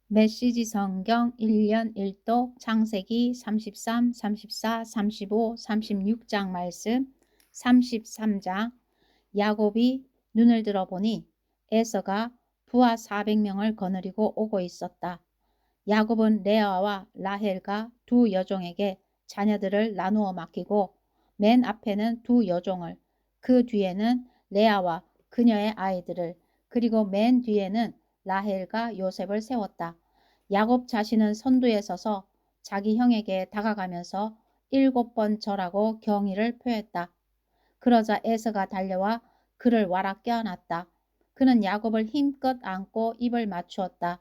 메시지 성경 1년 1독 창세기 33, 34, 35, 36장 말씀. 33장. 야곱이 눈을 들어보니 에서가 부하 400명을 거느리고 오고 있었다. 야곱은 레아와 라헬과 두 여종에게 자녀들을 나누어 맡기고 맨 앞에는 두 여종을, 그 뒤에는 레아와 그녀의 아이들을, 그리고 맨 뒤에는 라헬과 요셉을 세웠다. 야곱 자신은 선두에 서서 자기 형에게 다가가면서 7번 절하고 경의를 표했다. 그러자 에서가 달려와 그를 와락 껴안았다. 그는 야곱을 힘껏 안고 입을 맞추었다.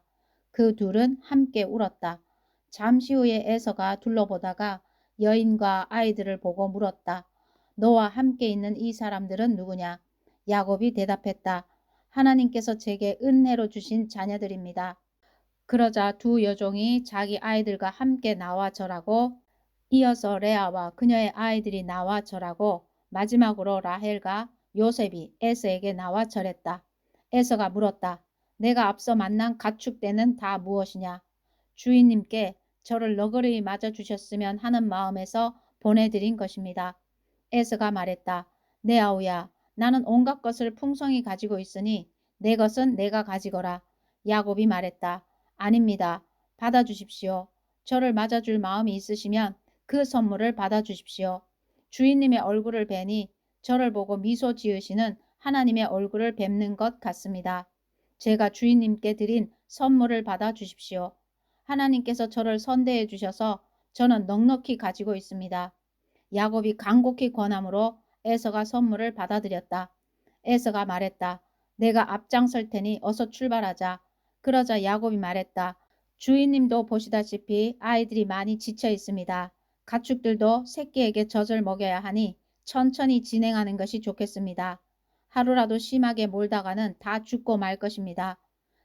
그 둘은 함께 울었다. 잠시 후에 에서가 둘러보다가 여인과 아이들을 보고 물었다. 너와 함께 있는 이 사람들은 누구냐? 야곱이 대답했다. 하나님께서 제게 은혜로 주신 자녀들입니다. 그러자 두 여종이 자기 아이들과 함께 나와 절하고, 이어서 레아와 그녀의 아이들이 나와 절하고, 마지막으로 라헬과 요셉이 에서에게 나와 절했다. 에서가 물었다. 내가 앞서 만난 가축대는 다 무엇이냐? 주인님께 저를 너그러이 맞아주셨으면 하는 마음에서 보내드린 것입니다. 에서가 말했다. 내 아우야, 나는 온갖 것을 풍성히 가지고 있으니 내 것은 내가 가지거라. 야곱이 말했다. 아닙니다. 받아주십시오. 저를 맞아줄 마음이 있으시면 그 선물을 받아주십시오. 주인님의 얼굴을 뵈니 저를 보고 미소 지으시는 하나님의 얼굴을 뵙는 것 같습니다. 제가 주인님께 드린 선물을 받아주십시오. 하나님께서 저를 선대해 주셔서 저는 넉넉히 가지고 있습니다. 야곱이 간곡히 권함으로 에서가 선물을 받아들였다. 에서가 말했다. 내가 앞장설 테니 어서 출발하자. 그러자 야곱이 말했다. 주인님도 보시다시피 아이들이 많이 지쳐 있습니다. 가축들도 새끼에게 젖을 먹여야 하니 천천히 진행하는 것이 좋겠습니다. 하루라도 심하게 몰다가는 다 죽고 말 것입니다.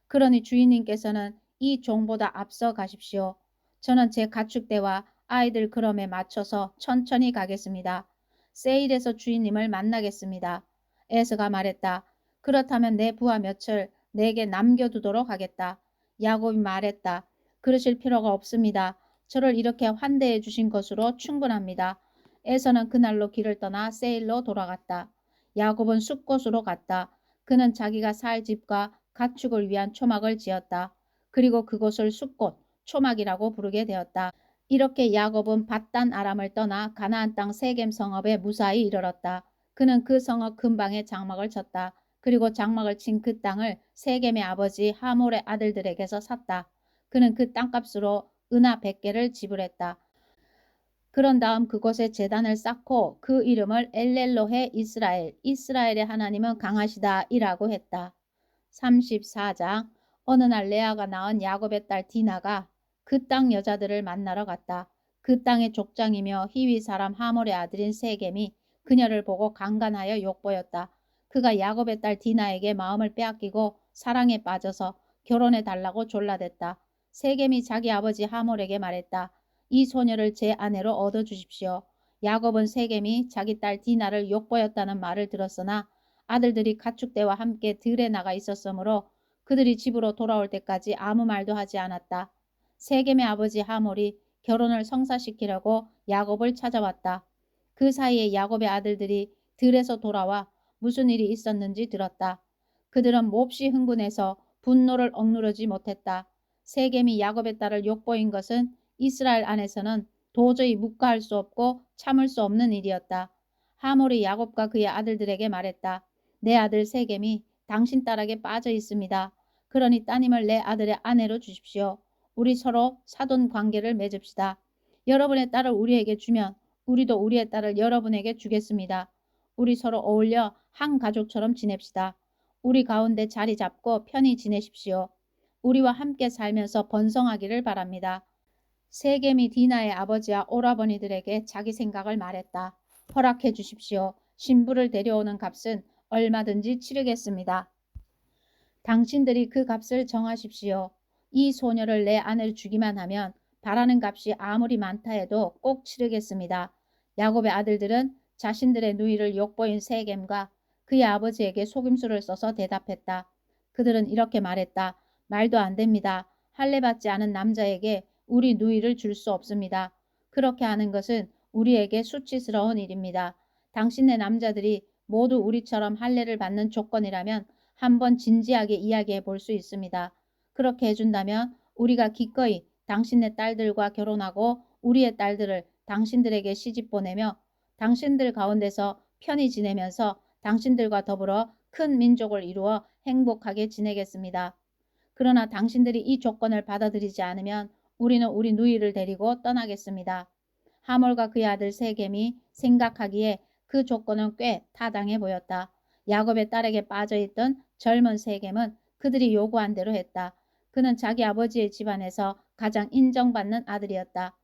그러니 주인님께서는 이 종보다 앞서 가십시오. 저는 제 가축대와 아이들 걸음에 맞춰서 천천히 가겠습니다. 세일에서 주인님을 만나겠습니다. 에서가 말했다. 그렇다면 내 부하 몇을 내게 남겨두도록 하겠다. 야곱이 말했다. 그러실 필요가 없습니다. 저를 이렇게 환대해 주신 것으로 충분합니다. 에서는 그날로 길을 떠나 세일로 돌아갔다. 야곱은 숲곳으로 갔다. 그는 자기가 살 집과 가축을 위한 초막을 지었다. 그리고 그곳을 숲곳, 초막이라고 부르게 되었다. 이렇게 야곱은 밧단 아람을 떠나 가나안 땅 세겜 성읍에 무사히 이르렀다. 그는 그 성읍 근방에 장막을 쳤다. 그리고 장막을 친 그 땅을 세겜의 아버지 하몰의 아들들에게서 샀다. 그는 그 땅값으로 은하 100개를 지불했다. 그런 다음 그곳에 제단을 쌓고 그 이름을 엘렐로헤 이스라엘, 이스라엘의 하나님은 강하시다 이라고 했다. 34장. 어느 날 레아가 낳은 야곱의 딸 디나가 그 땅 여자들을 만나러 갔다. 그 땅의 족장이며 히위 사람 하몰의 아들인 세겜이 그녀를 보고 강간하여 욕보였다. 그가 야곱의 딸 디나에게 마음을 빼앗기고 사랑에 빠져서 결혼해 달라고 졸라댔다. 세겜이 자기 아버지 하몰에게 말했다. 이 소녀를 제 아내로 얻어주십시오. 야곱은 세겜이 자기 딸 디나를 욕보였다는 말을 들었으나 아들들이 가축대와 함께 들에 나가 있었으므로 그들이 집으로 돌아올 때까지 아무 말도 하지 않았다. 세겜의 아버지 하몰이 결혼을 성사시키려고 야곱을 찾아왔다. 그 사이에 야곱의 아들들이 들에서 돌아와 무슨 일이 있었는지 들었다. 그들은 몹시 흥분해서 분노를 억누르지 못했다. 세겜이 야곱의 딸을 욕보인 것은 이스라엘 안에서는 도저히 묵과할 수 없고 참을 수 없는 일이었다. 하몰이 야곱과 그의 아들들에게 말했다. 내 아들 세겜이 당신 딸에게 빠져 있습니다. 그러니 따님을 내 아들의 아내로 주십시오. 우리 서로 사돈 관계를 맺읍시다. 여러분의 딸을 우리에게 주면 우리도 우리의 딸을 여러분에게 주겠습니다. 우리 서로 어울려 한 가족처럼 지냅시다. 우리 가운데 자리 잡고 편히 지내십시오. 우리와 함께 살면서 번성하기를 바랍니다. 세겜이 디나의 아버지와 오라버니들에게 자기 생각을 말했다. 허락해 주십시오. 신부를 데려오는 값은 얼마든지 치르겠습니다. 당신들이 그 값을 정하십시오. 이 소녀를 내 아내로 주기만 하면 바라는 값이 아무리 많다 해도 꼭 치르겠습니다. 야곱의 아들들은 자신들의 누이를 욕보인 세겜과 그의 아버지에게 속임수를 써서 대답했다. 그들은 이렇게 말했다. 말도 안 됩니다. 할례받지 않은 남자에게 우리 누이를 줄 수 없습니다. 그렇게 하는 것은 우리에게 수치스러운 일입니다. 당신네 남자들이 모두 우리처럼 할례를 받는 조건이라면 한번 진지하게 이야기해 볼 수 있습니다. 그렇게 해준다면 우리가 기꺼이 당신네 딸들과 결혼하고 우리의 딸들을 당신들에게 시집 보내며 당신들 가운데서 편히 지내면서 당신들과 더불어 큰 민족을 이루어 행복하게 지내겠습니다. 그러나 당신들이 이 조건을 받아들이지 않으면 우리는 우리 누이를 데리고 떠나겠습니다. 하몰과 그의 아들 세겜이 생각하기에 그 조건은 꽤 타당해 보였다. 야곱의 딸에게 빠져있던 젊은 세겜은 그들이 요구한 대로 했다. 그는 자기 아버지의 집안에서 가장 인정받는 아들이었다.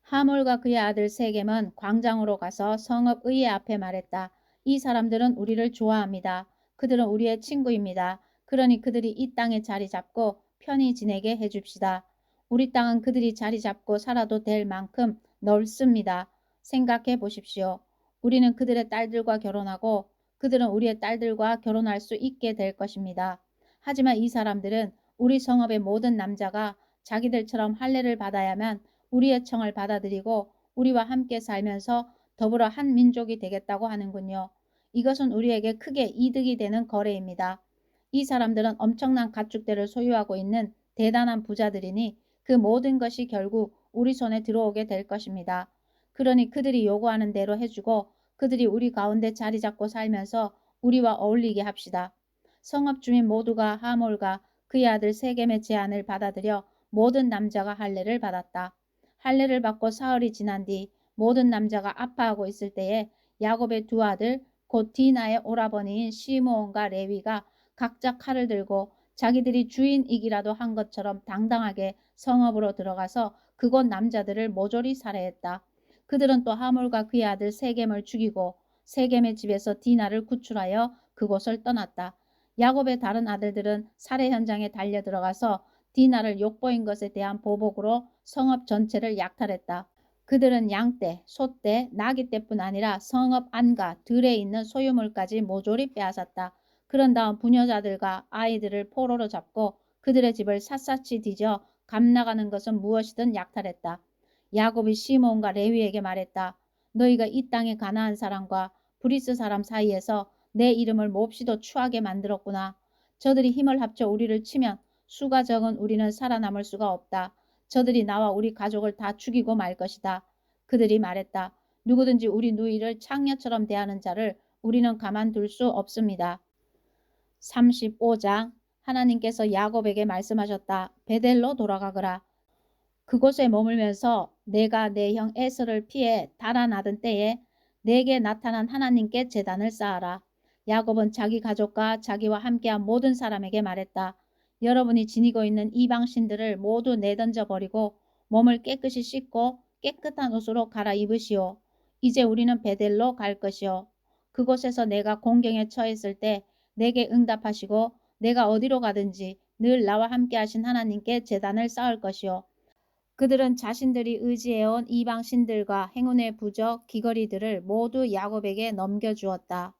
하몰과 그의 아들 세겜은 광장으로 가서 성읍 의회 앞에 말했다. 이 사람들은 우리를 좋아합니다. 그들은 우리의 친구입니다. 그러니 그들이 이 땅에 자리 잡고 편히 지내게 해줍시다. 우리 땅은 그들이 자리 잡고 살아도 될 만큼 넓습니다. 생각해 보십시오. 우리는 그들의 딸들과 결혼하고 그들은 우리의 딸들과 결혼할 수 있게 될 것입니다. 하지만 이 사람들은 우리 성읍의 모든 남자가 자기들처럼 할례를 받아야만 우리의 청을 받아들이고 우리와 함께 살면서 더불어 한 민족이 되겠다고 하는군요. 이것은 우리에게 크게 이득이 되는 거래입니다. 이 사람들은 엄청난 가축대를 소유하고 있는 대단한 부자들이니 그 모든 것이 결국 우리 손에 들어오게 될 것입니다. 그러니 그들이 요구하는 대로 해주고 그들이 우리 가운데 자리 잡고 살면서 우리와 어울리게 합시다. 성읍 주민 모두가 하몰과 그의 아들 세겜의 제안을 받아들여 모든 남자가 할례를 받았다. 할례를 받고 사흘이 지난 뒤 모든 남자가 아파하고 있을 때에 야곱의 두 아들 곧 디나의 오라버니인 시므온과 레위가 각자 칼을 들고 자기들이 주인이기라도 한 것처럼 당당하게 성읍으로 들어가서 그곳 남자들을 모조리 살해했다. 그들은 또 하몰과 그의 아들 세겜을 죽이고 세겜의 집에서 디나를 구출하여 그곳을 떠났다. 야곱의 다른 아들들은 살해 현장에 달려들어가서 디나를 욕보인 것에 대한 보복으로 성읍 전체를 약탈했다. 그들은 양떼, 소떼, 나귀떼뿐 아니라 성읍 안과 들에 있는 소유물까지 모조리 빼앗았다. 그런 다음 부녀자들과 아이들을 포로로 잡고 그들의 집을 샅샅이 뒤져 감나가는 것은 무엇이든 약탈했다. 야곱이 시므온과 레위에게 말했다. 너희가 이 땅의 가나안 사람과 브리스 사람 사이에서 내 이름을 몹시도 추하게 만들었구나. 저들이 힘을 합쳐 우리를 치면 수가 적은 우리는 살아남을 수가 없다. 저들이 나와 우리 가족을 다 죽이고 말 것이다. 그들이 말했다. 누구든지 우리 누이를 창녀처럼 대하는 자를 우리는 가만둘 수 없습니다. 35장 하나님께서 야곱에게 말씀하셨다. 베델로 돌아가거라. 그곳에 머물면서 내가 내 형 에서를 피해 달아나던 때에 내게 나타난 하나님께 제단을 쌓아라. 야곱은 자기 가족과 자기와 함께한 모든 사람에게 말했다. 여러분이 지니고 있는 이방신들을 모두 내던져 버리고 몸을 깨끗이 씻고 깨끗한 옷으로 갈아입으시오. 이제 우리는 베델로 갈 것이오. 그곳에서 내가 공경에 처했을 때 내게 응답하시고 내가 어디로 가든지 늘 나와 함께 하신 하나님께 제단을 쌓을 것이오. 그들은 자신들이 의지해온 이방신들과 행운의 부적, 귀걸이들을 모두 야곱에게 넘겨주었다.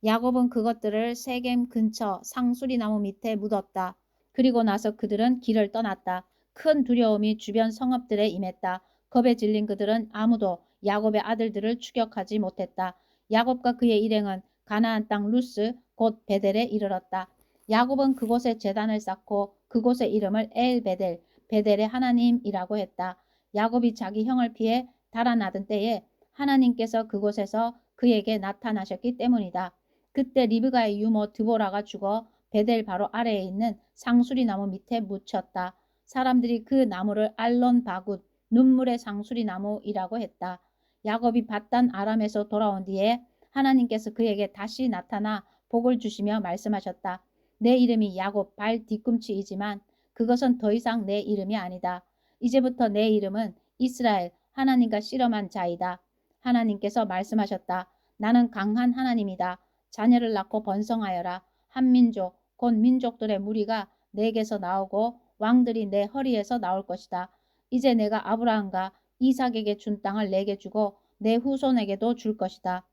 야곱은 그것들을 세겜 근처 상수리나무 밑에 묻었다. 그리고 나서 그들은 길을 떠났다. 큰 두려움이 주변 성읍들에 임했다. 겁에 질린 그들은 아무도 야곱의 아들들을 추격하지 못했다. 야곱과 그의 일행은 가나안 땅 루스 곧 베델에 이르렀다. 야곱은 그곳에 제단을 쌓고 그곳의 이름을 엘베델, 베델의 하나님이라고 했다. 야곱이 자기 형을 피해 달아나던 때에 하나님께서 그곳에서 그에게 나타나셨기 때문이다. 그때 리브가의 유모 드보라가 죽어 베델 바로 아래에 있는 상수리 나무 밑에 묻혔다. 사람들이 그 나무를 알론 바굿, 눈물의 상수리 나무이라고 했다. 야곱이 밧단 아람에서 돌아온 뒤에 하나님께서 그에게 다시 나타나 복을 주시며 말씀하셨다. 내 이름이 야곱 발 뒤꿈치이지만 그것은 더 이상 내 이름이 아니다. 이제부터 내 이름은 이스라엘 하나님과 씨름한 자이다. 하나님께서 말씀하셨다. 나는 강한 하나님이다. 자녀를 낳고 번성하여라. 한 민족 곧 민족들의 무리가 내게서 나오고 왕들이 내 허리에서 나올 것이다. 이제 내가 아브라함과 이삭에게 준 땅을 내게 주고 내 후손에게도 줄 것이다.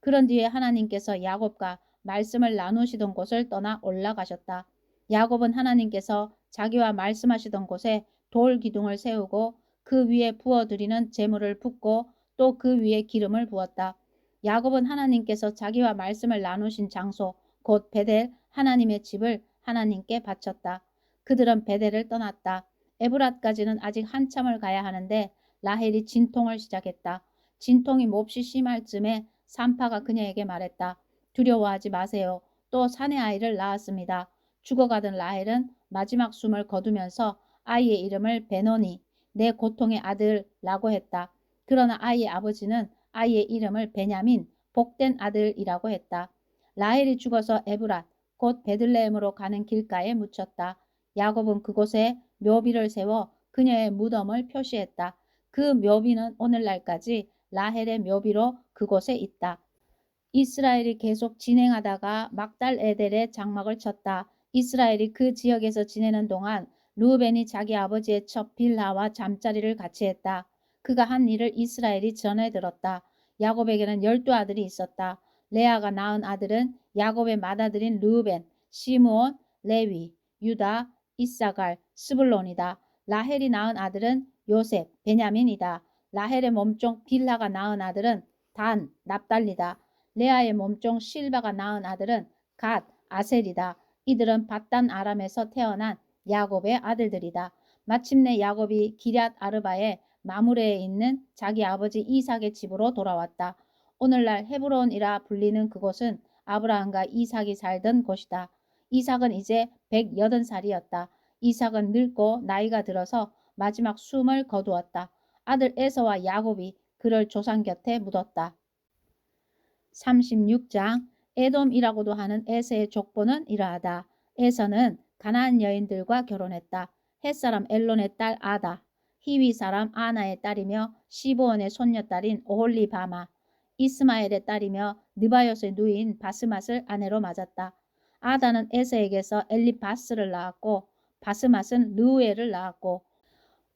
그런 뒤에 하나님께서 야곱과 말씀을 나누시던 곳을 떠나 올라가셨다. 야곱은 하나님께서 자기와 말씀하시던 곳에 돌 기둥을 세우고 그 위에 부어드리는 제물을 붓고 또 그 위에 기름을 부었다. 야곱은 하나님께서 자기와 말씀을 나누신 장소 곧 베델 하나님의 집을 하나님께 바쳤다. 그들은 베델을 떠났다. 에브랏까지는 아직 한참을 가야 하는데 라헬이 진통을 시작했다. 진통이 몹시 심할 즈음에 산파가 그녀에게 말했다. 두려워하지 마세요. 또 사내 아이를 낳았습니다. 죽어가던 라헬은 마지막 숨을 거두면서 아이의 이름을 베노니, 내 고통의 아들라고 했다. 그러나 아이의 아버지는 아이의 이름을 베냐민, 복된 아들이라고 했다. 라헬이 죽어서 에브랏, 곧 베들레헴으로 가는 길가에 묻혔다. 야곱은 그곳에 묘비를 세워 그녀의 무덤을 표시했다. 그 묘비는 오늘날까지 라헬의 묘비로 그곳에 있다. 이스라엘이 계속 진행하다가 막달 에델에 장막을 쳤다. 이스라엘이 그 지역에서 지내는 동안 르우벤이 자기 아버지의 첩 빌하와 잠자리를 같이 했다. 그가 한 일을 이스라엘이 전해 들었다. 야곱에게는 12아들이 있었다. 레아가 낳은 아들은 야곱의 맏아들인 르우벤, 시므온, 레위, 유다, 이사갈, 스불론이다. 라헬이 낳은 아들은 요셉, 베냐민이다. 라헬의 몸종 빌하가 낳은 아들은 단, 납달리다. 레아의 몸종 실바가 낳은 아들은 갓, 아셀이다. 이들은 밧단 아람에서 태어난 야곱의 아들들이다. 마침내 야곱이 기럇 아르바의 마므레에 있는 자기 아버지 이삭의 집으로 돌아왔다. 오늘날 헤브론이라 불리는 그곳은 아브라함과 이삭이 살던 곳이다. 이삭은 이제 180살이었다. 이삭은 늙고 나이가 들어서 마지막 숨을 거두었다. 아들 에서와 야곱이 그를 조상 곁에 묻었다. 36장 에돔이라고도 하는 에서의 족보는 이러하다. 에서는 가나안 여인들과 결혼했다. 햇사람 엘론의 딸 아다, 히위 사람 아나의 딸이며 시브온의 손녀딸인 오홀리바마, 이스마엘의 딸이며 느바요스의 누이인 바스맛을 아내로 맞았다. 아다는 에서에게서 엘리바스를 낳았고 바스맛은 르우엘을 낳았고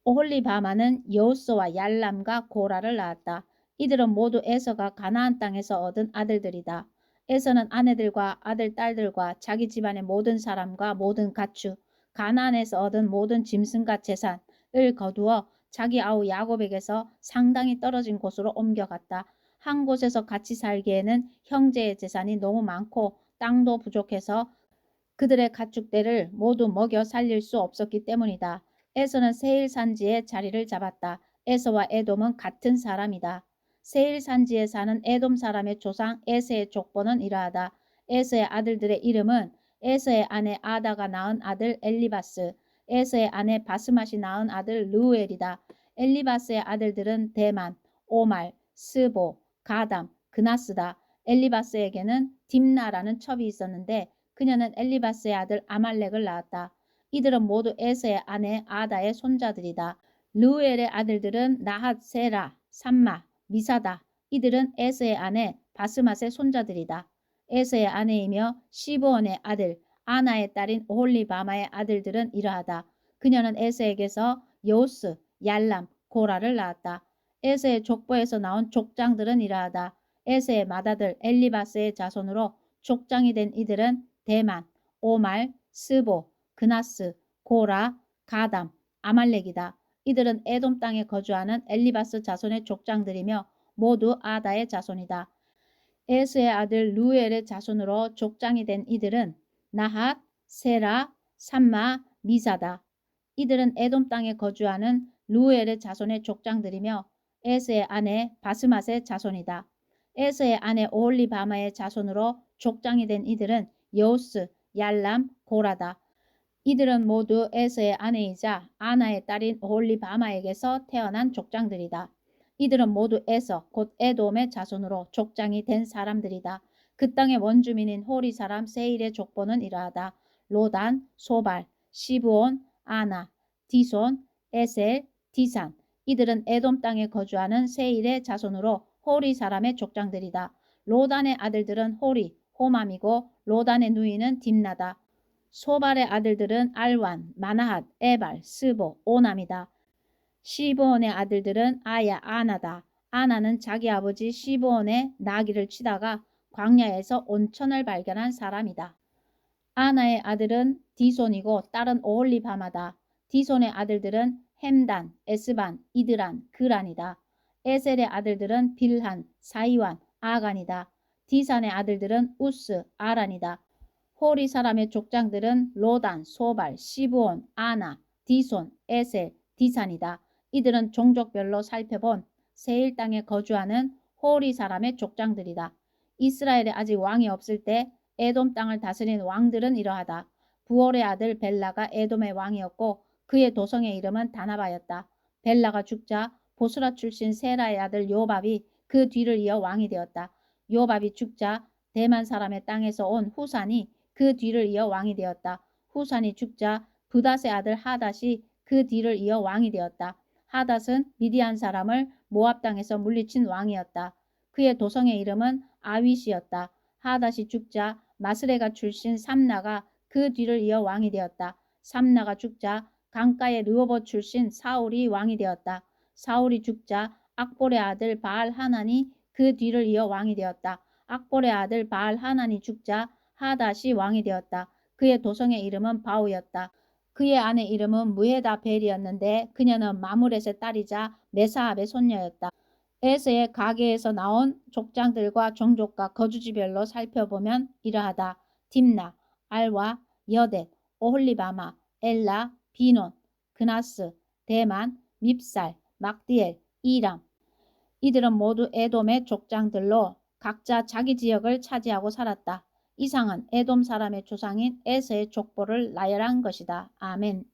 오홀리바마는 여우스와 얄람과 고라를 낳았다. 이들은 모두 에서가 가나안 땅에서 얻은 아들들이다. 에서는 아내들과 아들, 딸들과 자기 집안의 모든 사람과 모든 가축, 가나안에서 얻은 모든 짐승과 재산을 거두어 자기 아우 야곱에게서 상당히 떨어진 곳으로 옮겨갔다. 한 곳에서 같이 살기에는 형제의 재산이 너무 많고 땅도 부족해서 그들의 가축대를 모두 먹여 살릴 수 없었기 때문이다. 에서는 세일 산지에 자리를 잡았다. 에서와 에돔은 같은 사람이다. 세일 산지에 사는 에돔 사람의 조상 에서의 족보는 이러하다. 에서의 아들들의 이름은 에서의 아내 아다가 낳은 아들 엘리바스, 에서의 아내 바스맛이 낳은 아들 르우엘이다. 엘리바스의 아들들은 대만, 오말, 스보, 가담, 그나스다. 엘리바스에게는 딥나라는 첩이 있었는데 그녀는 엘리바스의 아들 아말렉을 낳았다. 이들은 모두 에서의 아내 아다의 손자들이다. 르우엘의 아들들은 나핫, 세라, 삼마, 미사다. 이들은 에서의 아내 바스맛의 손자들이다. 에서의 아내이며 시브온의 아들 아나의 딸인 오홀리바마의 아들들은 이러하다. 그녀는 에서에게서 여우스, 얄람, 고라를 낳았다. 에서의 족보에서 나온 족장들은 이러하다. 에서의 맏아들 엘리바스의 자손으로 족장이 된 이들은 대만, 오말, 스보, 그나스, 고라, 가담, 아말렉이다. 이들은 에돔 땅에 거주하는 엘리바스 자손의 족장들이며 모두 아다의 자손이다. 에스의 아들 루엘의 자손으로 족장이 된 이들은 나핫, 세라, 삼마, 미사다. 이들은 에돔 땅에 거주하는 루엘의 자손의 족장들이며 에스의 아내 바스맛의 자손이다. 에스의 아내 오홀리바마의 자손으로 족장이 된 이들은 여우스, 얄람, 고라다. 이들은 모두 에서의 아내이자 아나의 딸인 오홀리바마에게서 태어난 족장들이다. 이들은 모두 에서 곧 에돔의 자손으로 족장이 된 사람들이다. 그 땅의 원주민인 호리 사람 세일의 족보는 이러하다. 로단, 소발, 시브온, 아나, 디손, 에셀, 디산. 이들은 에돔 땅에 거주하는 세일의 자손으로 호리 사람의 족장들이다. 로단의 아들들은 호리, 호맘이고 로단의 누이는 딥나다. 소발의 아들들은 알완, 마나핫, 에발, 스보, 오남이다. 시브온의 아들들은 아야, 아나다. 아나는 자기 아버지 시브온의 나귀를 치다가 광야에서 온천을 발견한 사람이다. 아나의 아들은 디손이고 딸은 오홀리바마다. 디손의 아들들은 햄단, 에스반, 이드란, 그란이다. 에셀의 아들들은 빌한, 사이완, 아간이다. 디산의 아들들은 우스, 아란이다. 호리 사람의 족장들은 로단, 소발, 시브온, 아나, 디손, 에셀, 디산이다. 이들은 종족별로 살펴본 세일 땅에 거주하는 호리 사람의 족장들이다. 이스라엘에 아직 왕이 없을 때 에돔 땅을 다스린 왕들은 이러하다. 부올의 아들 벨라가 에돔의 왕이었고 그의 도성의 이름은 다나바였다. 벨라가 죽자 보스라 출신 세라의 아들 요밥이 그 뒤를 이어 왕이 되었다. 요밥이 죽자 대만 사람의 땅에서 온 후산이 그 뒤를 이어 왕이 되었다. 후산이 죽자 부닷의 아들 하닷이 그 뒤를 이어 왕이 되었다. 하닷은 미디안 사람을 모압 땅에서 물리친 왕이었다. 그의 도성의 이름은 아윗이었다. 하닷이 죽자 마스레가 출신 삼나가 그 뒤를 이어 왕이 되었다. 삼나가 죽자 강가의 르호봇 출신 사울이 왕이 되었다. 사울이 죽자 악볼의 아들 바알 하난이 그 뒤를 이어 왕이 되었다. 악볼의 아들 바알 하난이 죽자 하닷이 왕이 되었다. 그의 도성의 이름은 바우였다. 그의 아내 이름은 무헤다벨이었는데 그녀는 마무렛의 딸이자 메사압의 손녀였다. 에서의 가게에서 나온 족장들과 종족과 거주지별로 살펴보면 이러하다. 딥나, 알와, 여댓, 오홀리바마, 엘라, 비논, 그나스, 대만, 밉살, 막디엘, 이람. 이들은 모두 에돔의 족장들로 각자 자기 지역을 차지하고 살았다. 이상은 에돔 사람의 조상인 에서의 족보를 나열한 것이다. 아멘.